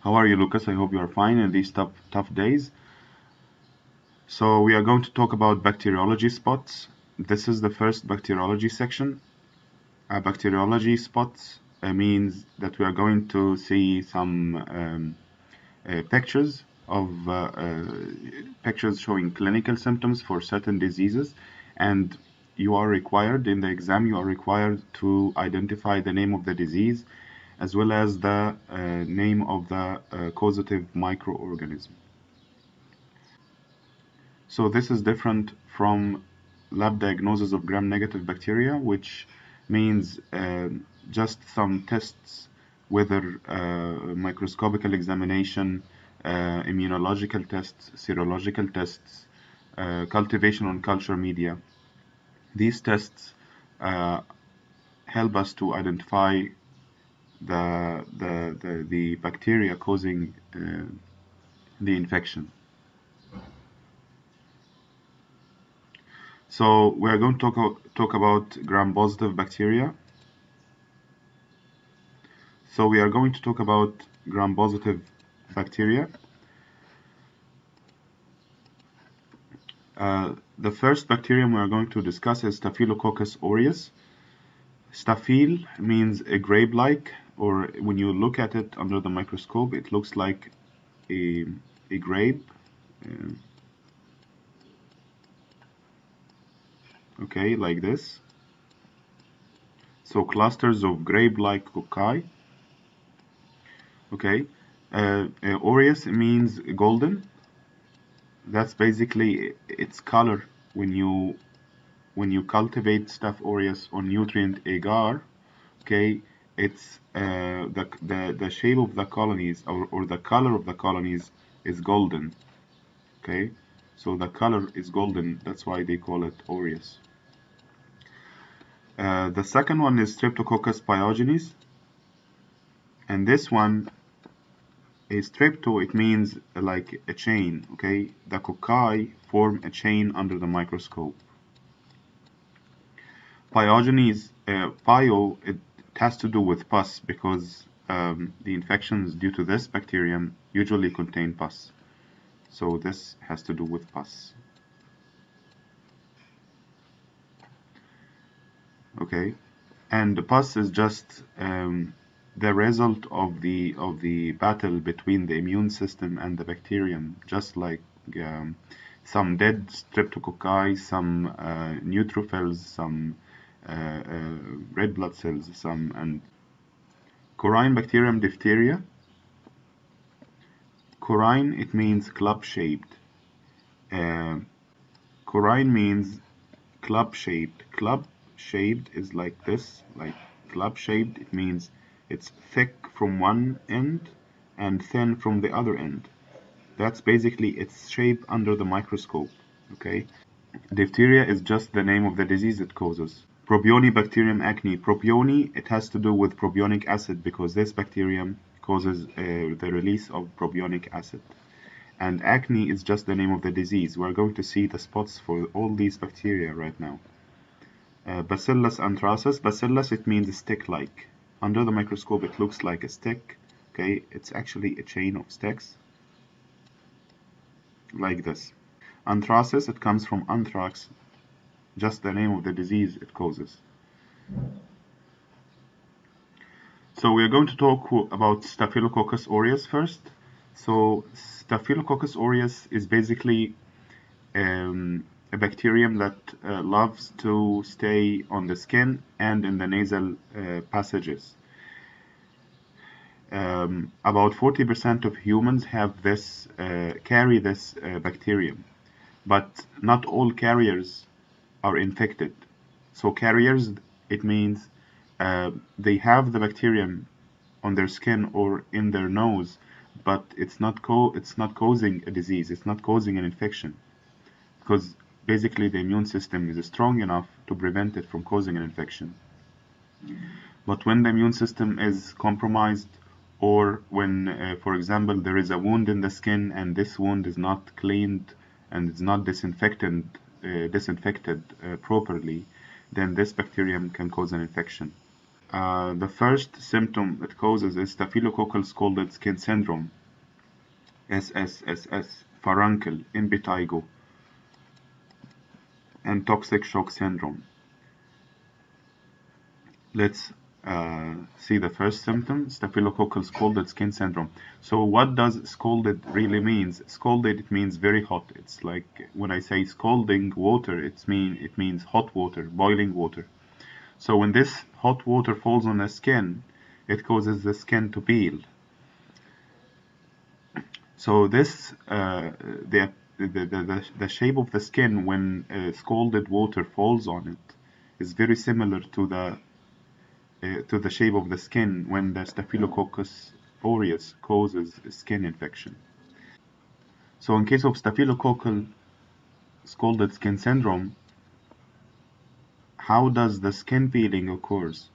How are you, Lucas? I hope you are fine in these tough days. So we are going to talk about bacteriology spots. This is the first bacteriology section. Bacteriology spots means that we are going to see some pictures of pictures showing clinical symptoms for certain diseases, and you are required in the exam. You are required to identify the name of the disease as well as the name of the causative microorganism. So this is different from lab diagnosis of gram-negative bacteria, which means just some tests, whether microscopical examination, immunological tests, serological tests, cultivation on culture media. These tests help us to identify the bacteria causing the infection. So we are going to talk about gram-positive bacteria. So we are going to talk about gram-positive bacteria. The first bacterium we are going to discuss is Staphylococcus aureus. Staphyle means a grape-like, or when you look at it under the microscope, it looks like a grape. Okay, like this. So clusters of grape-like cocci. Okay, aureus means golden. That's basically its color when you cultivate Staph aureus on nutrient agar. Okay, it's the shape of the colonies or the color of the colonies is golden. Okay, so the color is golden. That's why they call it aureus. The second one is Streptococcus pyogenes, and this one is strepto. It means like a chain. Okay, the cocci form a chain under the microscope. Pyogenes, it has to do with pus because the infections due to this bacterium usually contain pus. So this has to do with pus. Okay, and the pus is just the result of the battle between the immune system and the bacterium, just like some dead streptococci, some neutrophils, some red blood cells, and Corine bacterium diphtheria. Corine, it means club-shaped. Corine means club-shaped. Club-shaped is like this, like club-shaped. It means it's thick from one end and thin from the other end. That's basically its shape under the microscope. Okay. Diphtheria is just the name of the disease it causes. Propionibacterium acne. Propioni, it has to do with propionic acid because this bacterium causes the release of propionic acid. And acne is just the name of the disease. We're going to see the spots for all these bacteria right now. Bacillus anthracis. Bacillus, it means stick-like. Under the microscope, it looks like a stick. Okay, it's actually a chain of sticks, like this. Anthracis, it comes from anthrax, just the name of the disease it causes. So we are going to talk about Staphylococcus aureus first. So Staphylococcus aureus is basically a bacterium that loves to stay on the skin and in the nasal passages. About 40% of humans have this, carry this bacterium, but not all carriers are infected. So carriers, it means they have the bacterium on their skin or in their nose, but it's not causing a disease. It's not causing an infection, because basically the immune system is strong enough to prevent it from causing an infection. But when the immune system is compromised, or when, for example, there is a wound in the skin and this wound is not cleaned and it's not disinfected properly, then this bacterium can cause an infection. The first symptom it causes is staphylococcal scalded skin syndrome. SSSS, furuncle, impetigo, and toxic shock syndrome. Let's see the first symptom, staphylococcal scalded skin syndrome. So what does scalded really means? Scalded, it means very hot. It's like when I say scalding water, it means hot water, boiling water. So when this hot water falls on the skin, it causes the skin to peel. So this the shape of the skin when scalded water falls on it is very similar to the shape of the skin when the Staphylococcus aureus causes skin infection. So in case of staphylococcal scalded skin syndrome, how does the skin peeling occurs?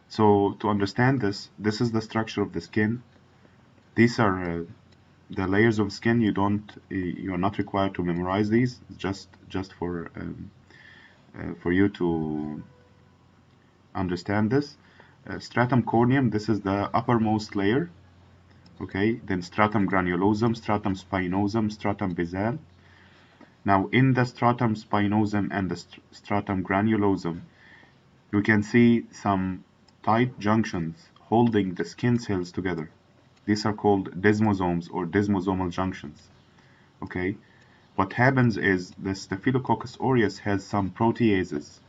So to understand this, this is the structure of the skin. These are the layers of skin. You're not required to memorize these. Just for you to understand this. Stratum corneum. This is the uppermost layer. Okay. Then stratum granulosum, stratum spinosum, stratum basal. Now in the stratum spinosum and the stratum granulosum, you can see some tight junctions holding the skin cells together. These are called desmosomes or desmosomal junctions. Okay. What happens is the Staphylococcus aureus has some proteases.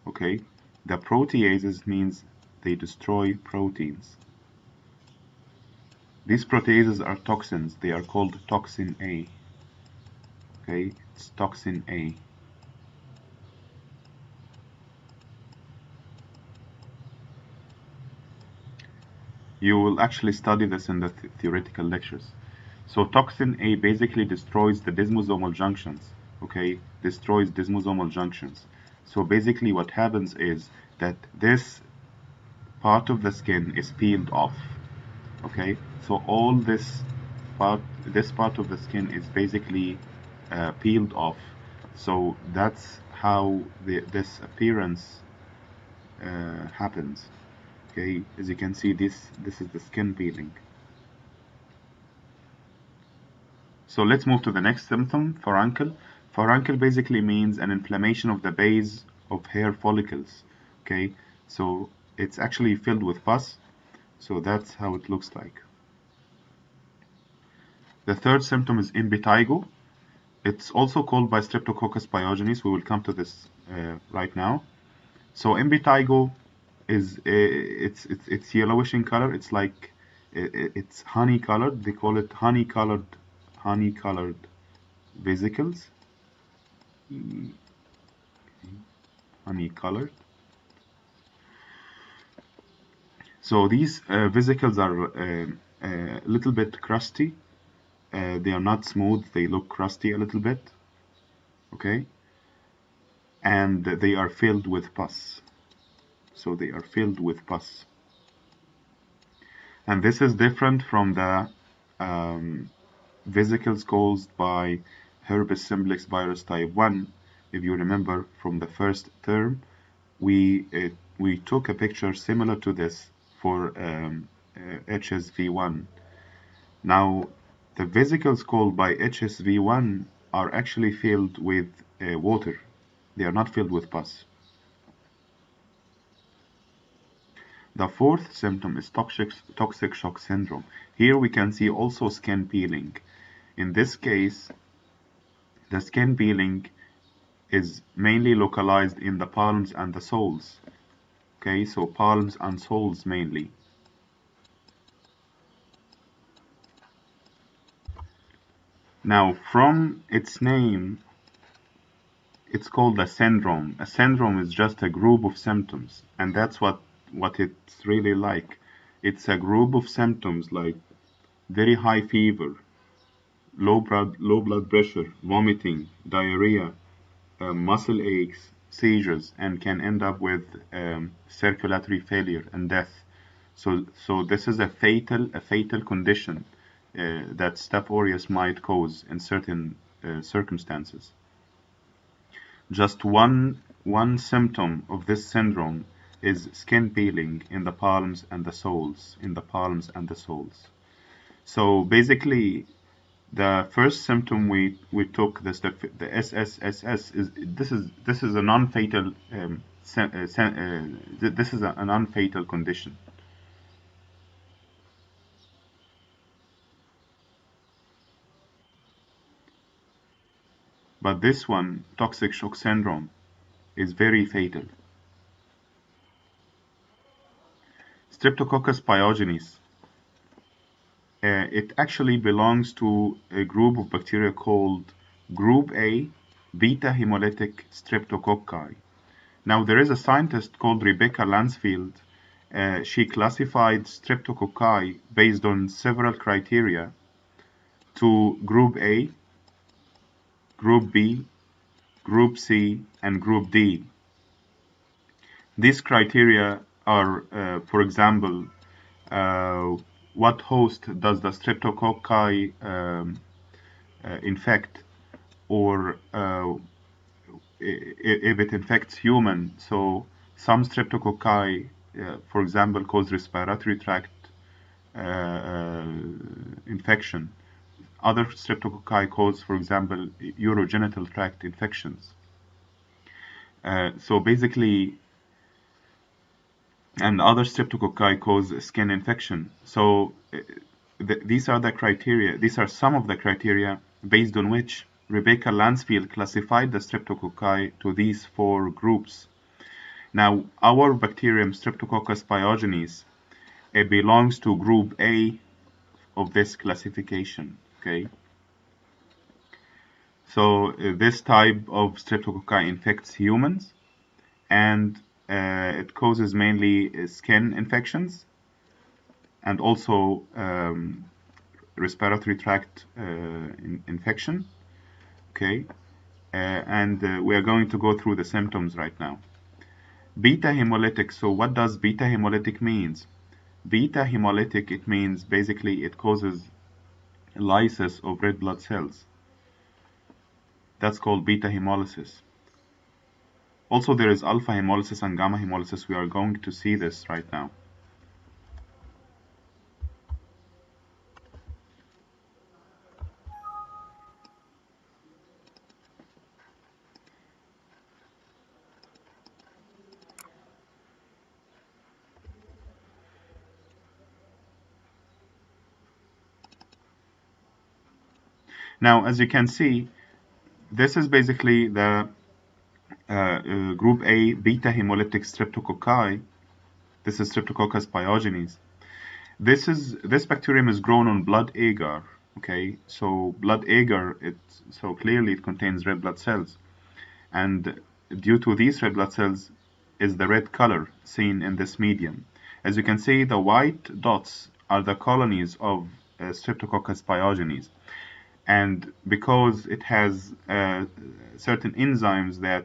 Okay. The proteases means they destroy proteins. These proteases are toxins. They are called toxin A. Okay, it's toxin A. You will actually study this in the theoretical lectures. So toxin A basically destroys the desmosomal junctions. Okay, destroys desmosomal junctions. So basically what happens is that this part of the skin is peeled off. Okay, so all this part of the skin is basically peeled off. So that's how this appearance happens. Okay, as you can see, this is the skin peeling. So let's move to the next symptom, furuncle. Furuncle basically means an inflammation of the base of hair follicles. Okay, so it's actually filled with pus. So that's how it looks like. The third symptom is impetigo. It's also called by Streptococcus pyogenes. We will come to this right now. So impetigo is it's yellowish in color. It's like it's honey colored. They call it honey colored vesicles. Honey colored. So these vesicles are a little bit crusty. They are not smooth. They look crusty a little bit. Okay, and they are filled with pus. So they are filled with pus. And this is different from the vesicles caused by herpes simplex virus type 1. If you remember from the first term, we took a picture similar to this for HSV1. Now, the vesicles caused by HSV1 are actually filled with water. They are not filled with pus. The fourth symptom is toxic shock syndrome. Here we can see also skin peeling. In this case, the skin peeling is mainly localized in the palms and the soles. Okay, so palms and soles mainly. Now, from its name, it's called a syndrome. A syndrome is just a group of symptoms, and that's what it's really like. It's a group of symptoms like very high fever, low blood pressure, vomiting, diarrhea, muscle aches, seizures, and can end up with circulatory failure and death. So this is a fatal condition that Staph aureus might cause in certain circumstances. Just one symptom of this syndrome is skin peeling in the palms and the soles, So basically, the first symptom we took, the SSSS, this is a non-fatal this is a non-fatal condition. But this one, toxic shock syndrome, is very fatal. Streptococcus pyogenes. It actually belongs to a group of bacteria called Group A beta hemolytic streptococci. Now, there is a scientist called Rebecca Lansfield. She classified streptococci based on several criteria to Group A, Group B, Group C, and Group D. These criteria are, for example, what host does the streptococci infect, or if it infects human. So some streptococci, for example, cause respiratory tract infection. Other streptococci cause, for example, urogenital tract infections. So basically, and other streptococci cause skin infection. So these are the criteria. These are some of the criteria based on which Rebecca Lansfield classified the streptococci to these 4 groups. Now, our bacterium Streptococcus pyogenes, it belongs to group A of this classification. Okay. So this type of streptococci infects humans, and it causes mainly skin infections and also respiratory tract infection. Okay, and we are going to go through the symptoms right now. Beta hemolytic. So what does beta hemolytic means? Beta hemolytic, it means basically it causes lysis of red blood cells. That's called beta hemolysis. Also, there is alpha hemolysis and gamma hemolysis. We are going to see this right now. Now, as you can see, this is basically the group A beta hemolytic streptococci. This is Streptococcus pyogenes. This bacterium is grown on blood agar. Okay, so blood agar, so clearly it contains red blood cells, and due to these red blood cells is the red color seen in this medium. As you can see, the white dots are the colonies of Streptococcus pyogenes. And because it has certain enzymes that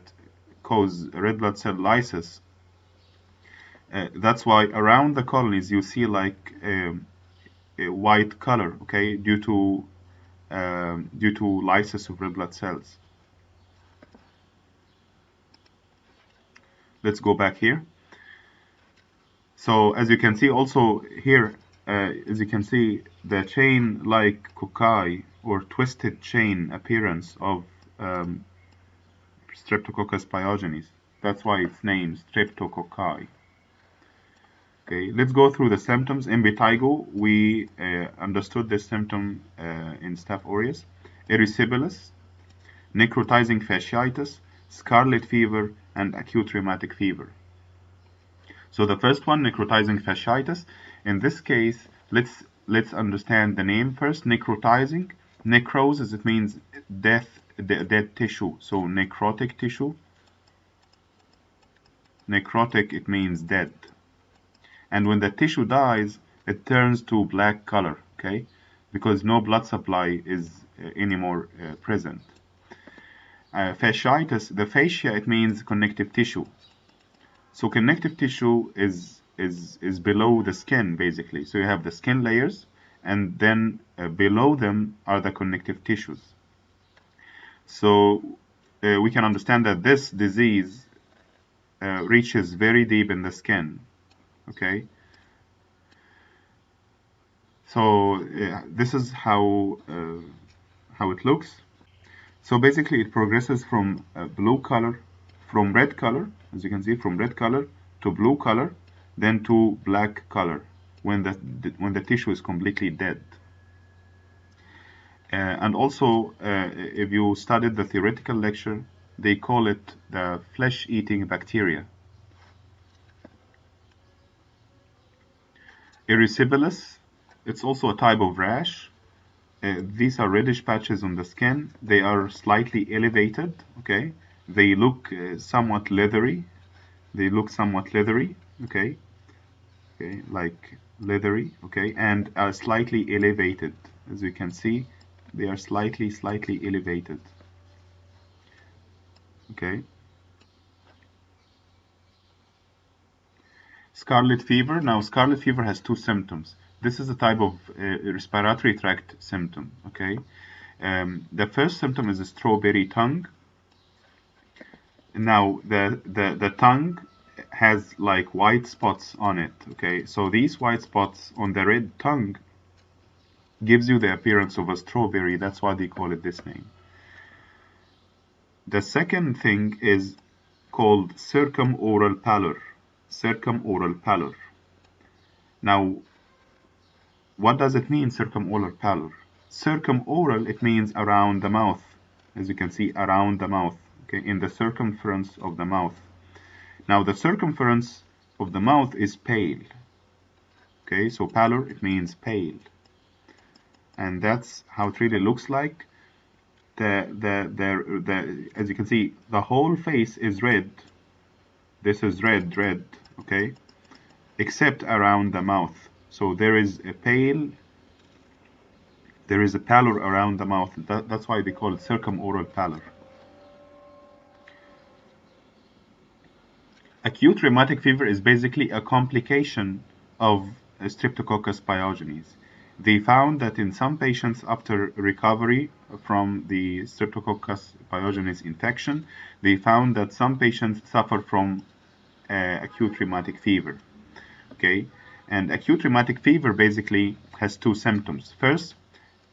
cause red blood cell lysis, that's why around the colonies you see like a white color, okay, due to lysis of red blood cells. Let's go back here. So as you can see also here, as you can see, the chain-like cocci or twisted chain appearance of Streptococcus pyogenes. That's why it's named streptococci. Okay, let's go through the symptoms. In vitiligo, we understood this symptom in Staph aureus, erysipelas, necrotizing fasciitis, scarlet fever, and acute rheumatic fever. So the first one, necrotizing fasciitis. In this case, let's understand the name first. Necrotizing. Necrosis, it means dead tissue. So necrotic tissue. Necrotic, it means dead. And when the tissue dies, it turns to black color, okay? Because no blood supply is anymore present. Fasciitis, the fascia, it means connective tissue. So connective tissue is below the skin, basically. So you have the skin layers, and then below them are the connective tissues. So we can understand that this disease reaches very deep in the skin. Okay, so this is how it looks. So basically, it progresses from blue color, from red color, as you can see, from red color to blue color, then to black color when the tissue is completely dead. And also, if you studied the theoretical lecture, they call it the flesh-eating bacteria. Erysipelas, it's also a type of rash. These are reddish patches on the skin. They are slightly elevated, okay? They look somewhat leathery. Okay? Okay, like leathery, okay? And are slightly elevated. As you can see, they are slightly elevated, okay? Scarlet fever. Now, scarlet fever has two symptoms. This is a type of respiratory tract symptom, okay? The first symptom is a strawberry tongue. Now, the tongue has like white spots on it, okay? So these white spots on the red tongue gives you the appearance of a strawberry. That's why they call it this name. The second thing is called circumoral pallor. Circumoral pallor. Now, what does it mean, circumoral pallor? Circumoral, it means around the mouth. As you can see, around the mouth, okay, in the circumference of the mouth. Now, the circumference of the mouth is pale. Okay, so pallor, it means pale. And that's how it really looks like. As you can see, the whole face is red. This is red, okay, except around the mouth. So there is a pallor around the mouth. That's why they call it circumoral pallor. Acute rheumatic fever is basically a complication of Streptococcus pyogenes. They found that in some patients after recovery from the Streptococcus pyogenes infection, they found that some patients suffer from acute rheumatic fever. Okay, and acute rheumatic fever basically has two symptoms. First,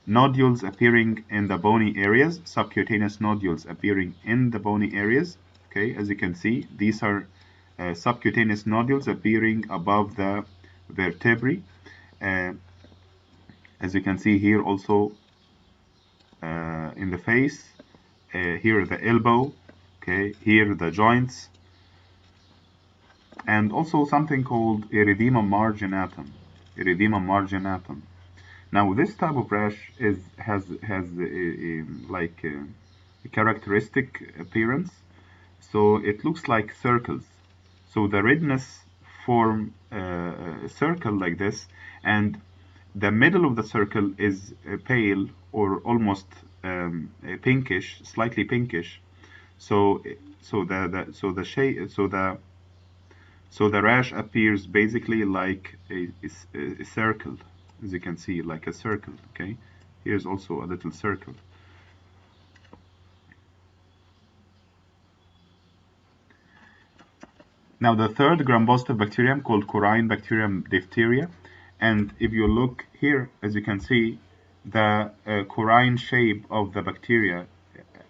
nodules appearing in the bony areas, subcutaneous nodules appearing in the bony areas. Okay, as you can see, these are subcutaneous nodules appearing above the vertebrae. As you can see here also in the face, here the elbow, okay, here the joints, and also something called erythema marginatum. Erythema marginatum. Now this type of rash has like a characteristic appearance, so it looks like circles. So the redness form a circle like this, and the middle of the circle is pale or almost pinkish, slightly pinkish. So the rash appears basically like a circle, as you can see, like a circle. Okay, here's also a little circle. Now the third gram-positive bacterium called Corine bacterium diphtheria. And if you look here, as you can see, the corine shape of the bacteria,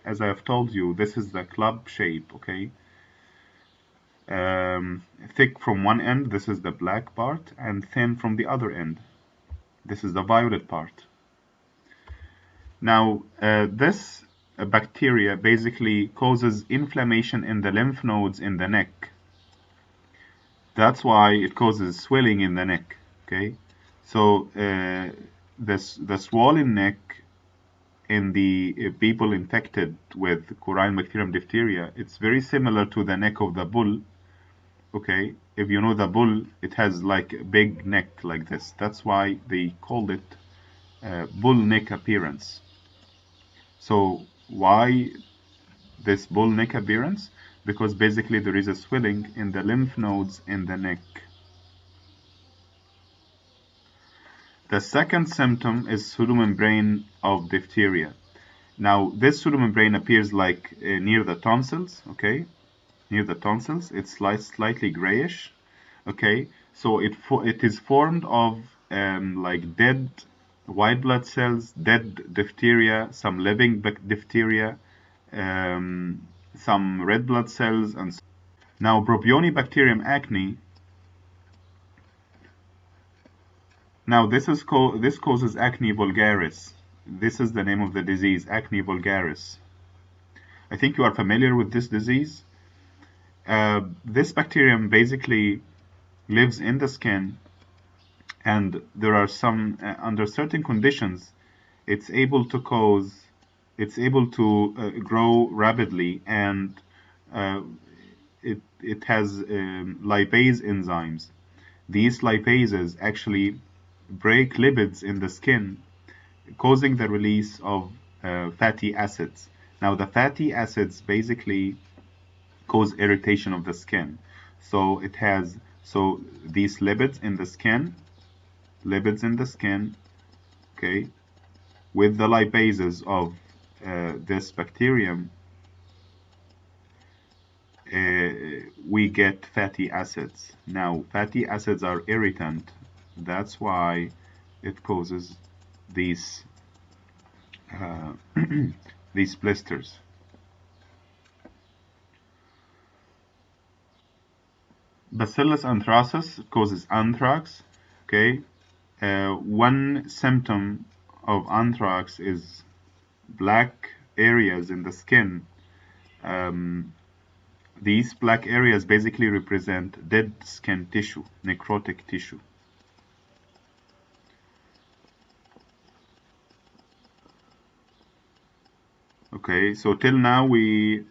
as I have told you, this is the club shape, okay? Thick from one end, this is the black part, and thin from the other end. This is the violet part. Now, this bacteria basically causes inflammation in the lymph nodes in the neck. That's why it causes swelling in the neck. Okay, so the swollen neck in the people infected with Corine bacterium diphtheria, it's very similar to the neck of the bull. Okay, if you know the bull, it has like a big neck like this. That's why they called it bull neck appearance. So why this bull neck appearance? Because basically there is a swelling in the lymph nodes in the neck. The second symptom is pseudomembrane of diphtheria. Now, this pseudomembrane appears like near the tonsils, okay, near the tonsils. It's slightly grayish. Okay, so it is formed of like dead white blood cells, dead diphtheria, some living diphtheria, some red blood cells, and now Propionibacterium acne. Now this causes acne vulgaris. This is the name of the disease, acne vulgaris. I think you are familiar with this disease. This bacterium basically lives in the skin, and there are some under certain conditions it's able to grow rapidly, and it has lipase enzymes. These lipases actually break lipids in the skin, causing the release of fatty acids. Now the fatty acids basically cause irritation of the skin. So these lipids in the skin, okay, with the lipases of this bacterium, we get fatty acids. Now fatty acids are irritant. That's why it causes these these blisters. Bacillus anthracis causes anthrax. Okay, one symptom of anthrax is black areas in the skin. These black areas basically represent dead skin tissue, necrotic tissue. Okay, so till now we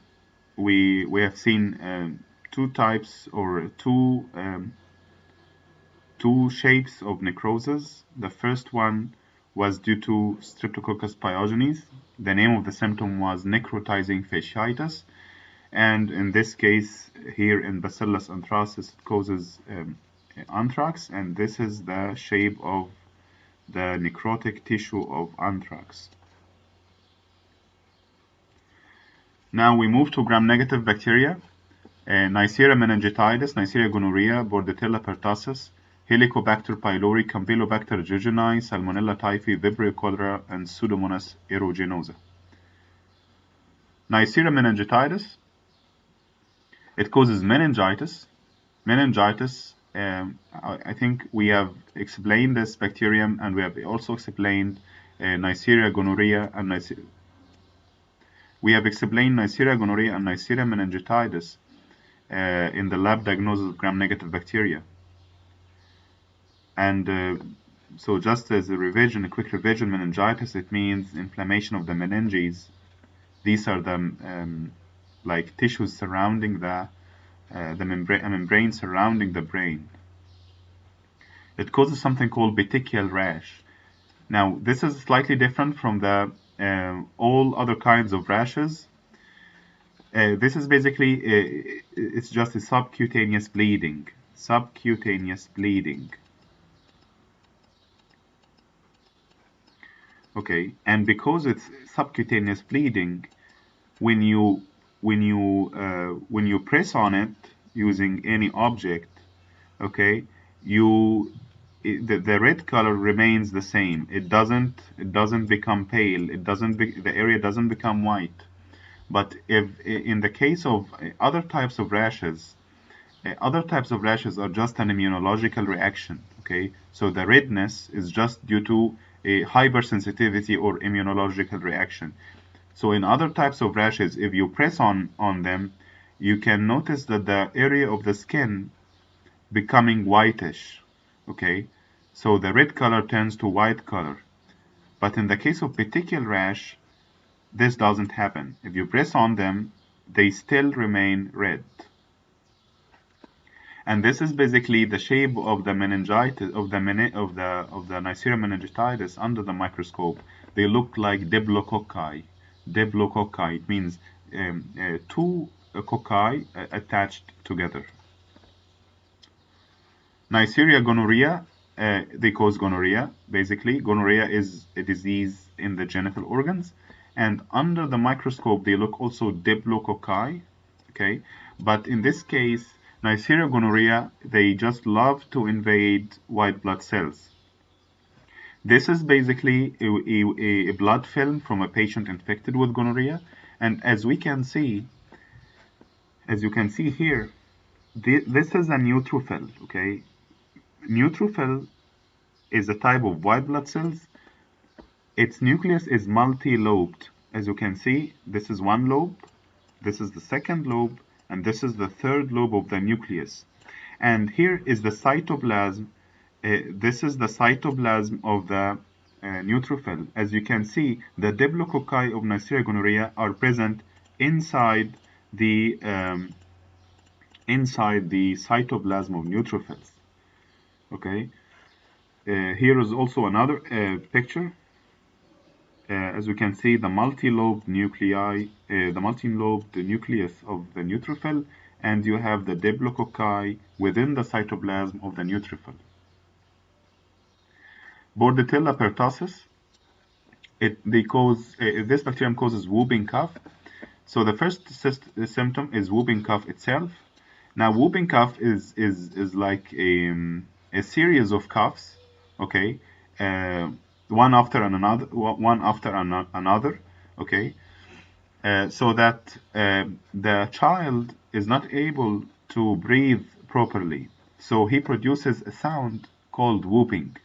have seen two types or two shapes of necrosis. The first one was due to Streptococcus pyogenes. The name of the symptom was necrotizing fasciitis, and in this case here in Bacillus anthracis it causes anthrax, and this is the shape of the necrotic tissue of anthrax. Now we move to gram-negative bacteria. Neisseria meningitidis, Neisseria gonorrhea, Bordetella pertussis, Helicobacter pylori, Campylobacter jejuni, Salmonella typhi, Vibrio cholera, and Pseudomonas aeruginosa. Neisseria meningitidis, it causes meningitis. Meningitis, I think we have explained this bacterium, and we have also explained Neisseria gonorrhea and Neisseria. We have explained Neisseria gonorrhea and Neisseria meningitidis in the lab diagnosis of gram-negative bacteria. And so just as a quick revision, meningitis, it means inflammation of the meninges. These are the like tissues surrounding the membrane surrounding the brain. It causes something called petechial rash. Now this is slightly different from the all other kinds of rashes. This is basically it's just a subcutaneous bleeding. Okay, and because it's subcutaneous bleeding, when you press on it using any object, okay, the red color remains the same. It doesn't become pale. The area doesn't become white. But if in the case of other types of rashes are just an immunological reaction. Okay, so the redness is just due to a hypersensitivity or immunological reaction. So in other types of rashes, if you press on them, you can notice that the area of the skin becoming whitish. Okay, so the red color turns to white color. But in the case of petechial rash, this doesn't happen. If you press on them, they still remain red. And this is basically the shape of the meningitis of the Neisseria meningitidis under the microscope. They look like diplococci. Diplococci, it means two cocci attached together. Neisseria gonorrhea, they cause gonorrhea. Basically, gonorrhea is a disease in the genital organs, and under the microscope they look also diplococci. Okay, But in this case, Neisseria gonorrhea, they just love to invade white blood cells. This is basically a blood film from a patient infected with gonorrhea. And as you can see here, this is a neutrophil, okay? Neutrophil is a type of white blood cells. Its nucleus is multi-lobed. As you can see, this is one lobe, this is the second lobe, and this is the third lobe of the nucleus. And here is the cytoplasm. This is the cytoplasm of the neutrophil. As you can see, the diplococci of Neisseria gonorrhea are present inside the cytoplasm of neutrophils. Okay. Here is also another picture. As we can see, the multi-lobed nuclei, the multi-lobed nucleus of the neutrophil, and you have the diplococci within the cytoplasm of the neutrophil. Bordetella pertussis, this bacterium causes whooping cough. So the first symptom is whooping cough itself. Now, whooping cough is like a series of coughs, okay, one after another, okay, so that the child is not able to breathe properly. So he produces a sound called whooping,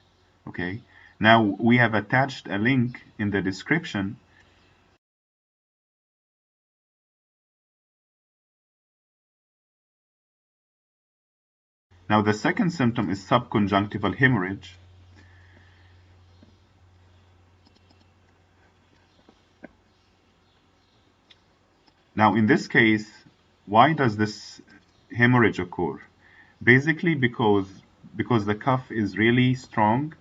okay. Now we have attached a link in the description. Now the second symptom is subconjunctival hemorrhage. Now in this case, why does this hemorrhage occur? Basically because the cough is really strong,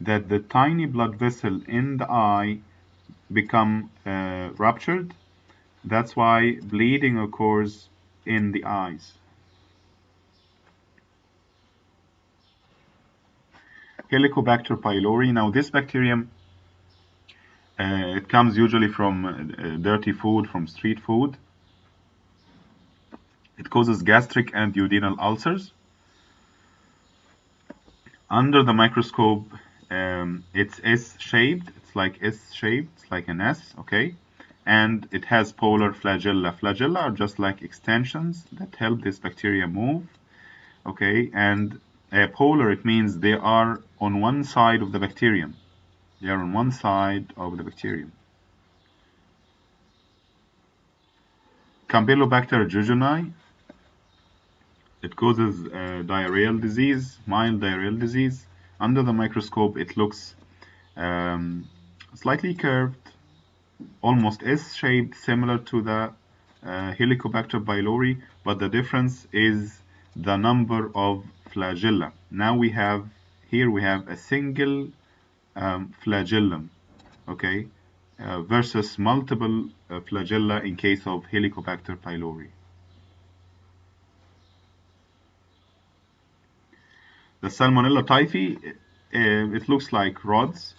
that the tiny blood vessel in the eye become ruptured. That's why bleeding occurs in the eyes. Helicobacter pylori. Now this bacterium, it comes usually from dirty food, from street food. It causes gastric and duodenal ulcers. Under the microscope, it's S-shaped. It's like S-shaped. It's like an S, okay? And it has polar flagella. Flagella are just like extensions that help this bacteria move, okay? And polar, it means they are on one side of the bacterium. They are on one side of the bacterium. Campylobacter jejuni. It causes diarrheal disease, mild diarrheal disease. Under the microscope, it looks slightly curved, almost S-shaped, similar to the Helicobacter pylori, but the difference is the number of flagella. Now we have a single flagellum, okay, versus multiple flagella in case of Helicobacter pylori. The Salmonella typhi, it looks like rods,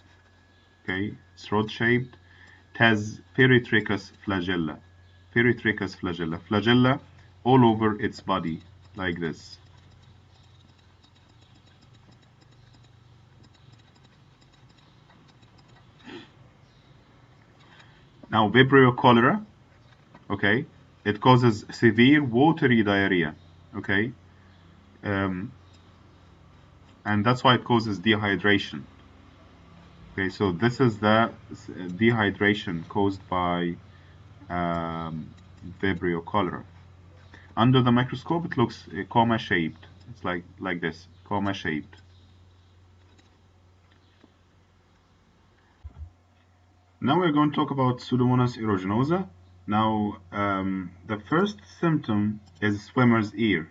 okay, it's rod-shaped. It has peritrichous flagella, flagella all over its body, like this. Now, Vibrio cholera, okay, it causes severe watery diarrhea, okay, and that's why it causes dehydration. Okay, so this is the dehydration caused by Vibrio cholera. Under the microscope, it looks comma-shaped. It's like this, comma-shaped. Now we're going to talk about Pseudomonas aeruginosa. Now, the first symptom is swimmer's ear.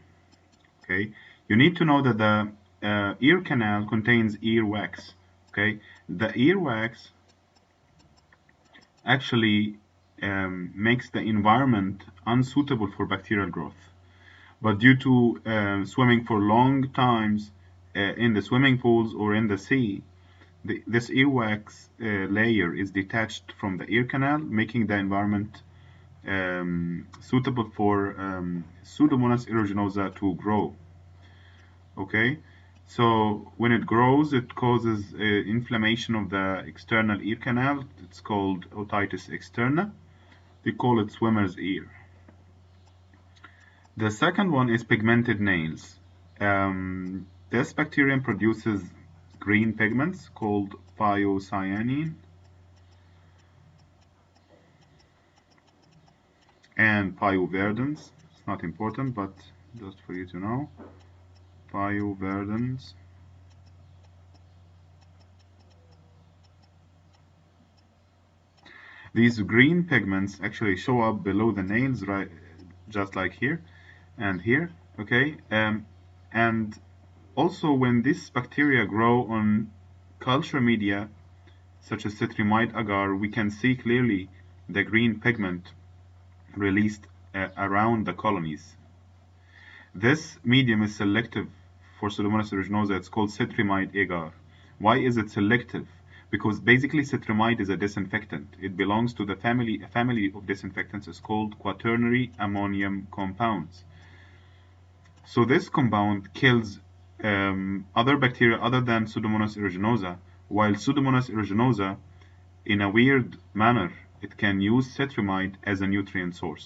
Okay, you need to know that the ear canal contains earwax. Okay, the earwax actually makes the environment unsuitable for bacterial growth. But due to swimming for long times in the swimming pools or in the sea, this earwax layer is detached from the ear canal, making the environment suitable for Pseudomonas aeruginosa to grow. Okay, so when it grows, it causes inflammation of the external ear canal. It's called otitis externa. They call it swimmer's ear. The second one is pigmented nails. This bacterium produces green pigments called phyocyanin and pyoverdins. It's not important, but just for you to know. Pyoverdins. These green pigments actually show up below the nails, right, just like here and here, okay? And also when these bacteria grow on culture media, such as citrimide agar, we can see clearly the green pigment released around the colonies. This medium is selective for Pseudomonas aeruginosa. It's called citrimide agar. Why is it selective? Because basically citrimide is a disinfectant. It belongs to a family of disinfectants. It's called quaternary ammonium compounds. So this compound kills other bacteria other than Pseudomonas aeruginosa, while Pseudomonas aeruginosa, in a weird manner, it can use citrimide as a nutrient source.